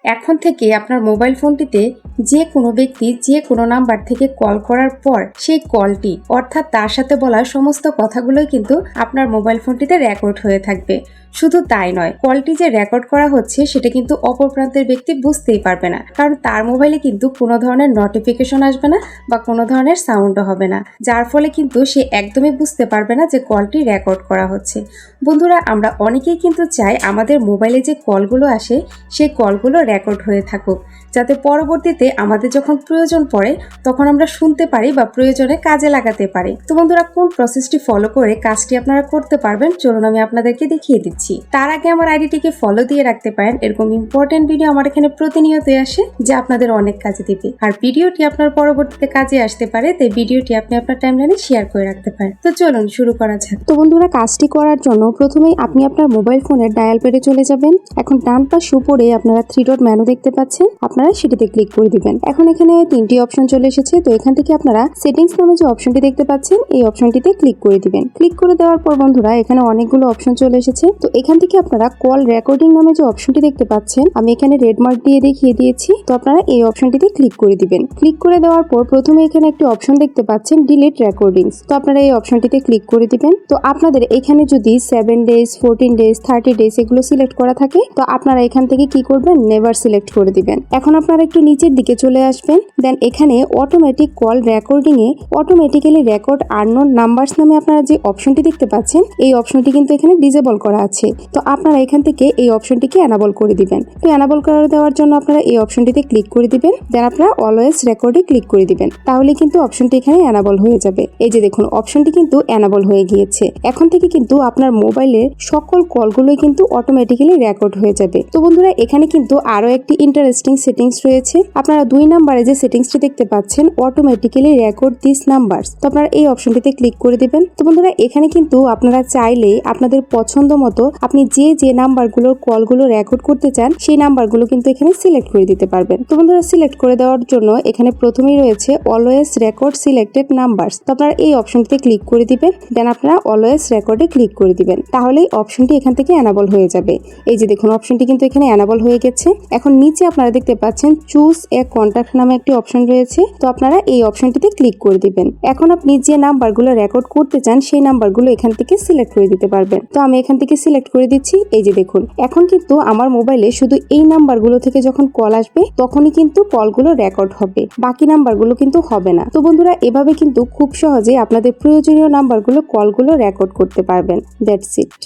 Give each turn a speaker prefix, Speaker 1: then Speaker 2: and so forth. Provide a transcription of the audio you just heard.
Speaker 1: এখন থেকে আপনার মোবাইল ফোনটিতে যে কোনো ব্যক্তি যে কোনো নাম্বার থেকে কল করার পর সেই কলটি অর্থাৎ তার সাথে বলা সমস্ত কথাগুলোই কিন্তু আপনার মোবাইল ফোনটিতে রেকর্ড হয়ে থাকবে। শুধু তাই নয়, কলটি যে রেকর্ড করা হচ্ছে সেটা কিন্তু অপর প্রান্তের ব্যক্তি বুঝতেই পারবে না, কারণ তার মোবাইলে কিন্তু কোনো ধরনের নোটিফিকেশন আসবে না বা কোনো ধরনের সাউন্ডও হবে না, যার ফলে কিন্তু সে একদমই বুঝতে পারবে না যে কলটি রেকর্ড করা হচ্ছে। বন্ধুরা, আমরা অনেকেই কিন্তু চাই আমাদের মোবাইলে যে কলগুলো আসে সেই কলগুলো রেকর্ড হয়ে থাকুক, যাতে পরবর্তীতে আমাদের যখন প্রয়োজন পড়ে তখন আমরা শুনতে পারি বা প্রয়োজনে কাজে লাগাতে পারি। তো বন্ধুরা, কোন প্রসেসটি ফলো করে কাজটি আপনারা করতে পারবেন চলুন আমি আপনাদেরকে দেখিয়ে দিচ্ছি। তার আগে আমার আইডিটিকে ফলো দিয়ে রাখতে পারেন, এরকম ইম্পর্টেন্ট ভিডিও আমার এখানে প্রতিনিয়তই আসে যা আপনাদের অনেক কাজে দিবে, আর ভিডিওটি আপনার পরবর্তীতে কাজে আসতে পারে, তাই ভিডিওটি আপনি আপনার টাইমলাইনে শেয়ার করে রাখতে পারেন। তো চলুন শুরু করা যাক।
Speaker 2: তো বন্ধুরা, কাজটি করার জন্য প্রথমেই আপনি আপনার মোবাইল ফোনের ডায়াল প্যাডে চলে যাবেন। এখন ডান পাশ উপরে আপনারা 3 ডট মেনু দেখতে পাচ্ছেন, আপনারা সেটিতে ক্লিক করে দিবেন। এখন এখানে 3টি অপশন চলে এসেছে। তো এখান থেকে আপনারা সেটিংস নামে যে অপশনটি দেখতে পাচ্ছেন এই অপশনটিতে ক্লিক করে দিবেন। ক্লিক করে দেওয়ার পর বন্ধুরা এখানে অনেকগুলো অপশন চলে এসেছে। তো এখান থেকে আপনারা কল রেকর্ডিং নামে যে অপশনটি দেখতে পাচ্ছেন, আমি এখানে রেড মার্ক দিয়ে দেখিয়ে দিয়েছি। তো আপনারা এই অপশনটিতে ক্লিক করে দিবেন। ক্লিক করে দেওয়ার পর প্রথমে এখানে একটি অপশন দেখতে পাচ্ছেন ডিলিট রেকর্ডিংস। তো আপনারা এই অপশনটিতে ক্লিক করে দিবেন। তো আপনাদের এখানে যদি 7 ডেজ, 14 ডেজ, 30 ডেজ এগুলো সিলেক্ট করা থাকে, তো আপনারা এখান থেকে কি করবেন, নেভার সিলেক্ট করে দিবেন। এখন আপনারা একটু নিচের দিকে চলে আসবেন। দেন এখানে অটোমেটিক কল রেকর্ডিং এ অটোমেটিক্যালি রেকর্ড আননোন নাম্বারস নামে আপনারা যে অপশনটি দেখতে পাচ্ছেন, এই অপশনটি কিন্তু এখানে ডিসেবল করা আছে। তো আপনারা এখান থেকে এই অপশনটিকে এনাবল করে দিবেন। তো এনাবল করে দেওয়ার জন্য আপনারা এই অপশনটিতে ক্লিক করে দিবেন। দেন আপনারা অলওয়েজ রেকর্ডে ক্লিক করে দিবেন। তাহলে কিন্তু অপশনটি এখানে এনাবল হয়ে যাবে। এই যে দেখুন, অপশনটি কিন্তু এনাবল হয়ে গিয়েছে। এখন থেকে কিন্তু আপনার মোবাইলের সকল কলগুলোই কিন্তু অটোমেটিক্যালি রেকর্ড হয়ে যাবে। তো বন্ধুরা, এখানে কিন্তু আরো একটি ইন্টারেস্টিং সেটিংস রয়েছে। আপনারা 2 নম্বরে যে সেটিংসটি দেখতে পাচ্ছেন, অটোমেটিক্যালি রেকর্ড দিস নাম্বারস, তো আপনারা এই অপশনটিতে ক্লিক করে দিবেন। তো বন্ধুরা, এখানে কিন্তু আপনারা চাইলে আপনাদের পছন্দ মতো আপনি যে নাম্বারগুলোর কলগুলো রেকর্ড করতে চান সেই নাম্বারগুলো কিন্তু এখানে সিলেক্ট করে দিতে পারবেন। তো বন্ধুরা, সিলেক্ট করে দেওয়ার জন্য এখানে প্রথমেই রয়েছে অলওয়েজ রেকর্ড সিলেক্টেড নাম্বারস। তো আপনারা এই অপশনটিতে ক্লিক করে দিবেন। দেন আপনারা অলওয়েজ রেকর্ডে ক্লিক করে দিবেন। তাহলেই অপশনটি এখান থেকে এনাবল হয়ে যাবে। এই যে দেখুন, অপশনটি কিন্তু এখানে এনাবল হয়ে গেছে। এখন নিচে আপনারা দেখতে পাচ্ছেন চুজ এ কন্টাক্ট নামে একটি অপশন রয়েছে। তো আপনারা এই অপশনটিতে ক্লিক করে দিবেন। এখন আপনি যে নাম্বারগুলো রেকর্ড করতে চান সেই নাম্বারগুলো এখান থেকে সিলেক্ট করে দিতে পারবেন। তো আমি এখান থেকে সিলেক্ট করে দিচ্ছি। এই যে দেখুন, এখন কিন্তু আমার মোবাইলে শুধু এই নাম্বারগুলো থেকে যখন কল আসবে তখনই কিন্তু কলগুলো রেকর্ড হবে, বাকি নাম্বারগুলো কিন্তু হবে না। তো বন্ধুরা, এভাবে কিন্তু খুব সহজে আপনাদের প্রয়োজনীয় নাম্বারগুলো কলগুলো রেকর্ড করতে পারবেন। That's it.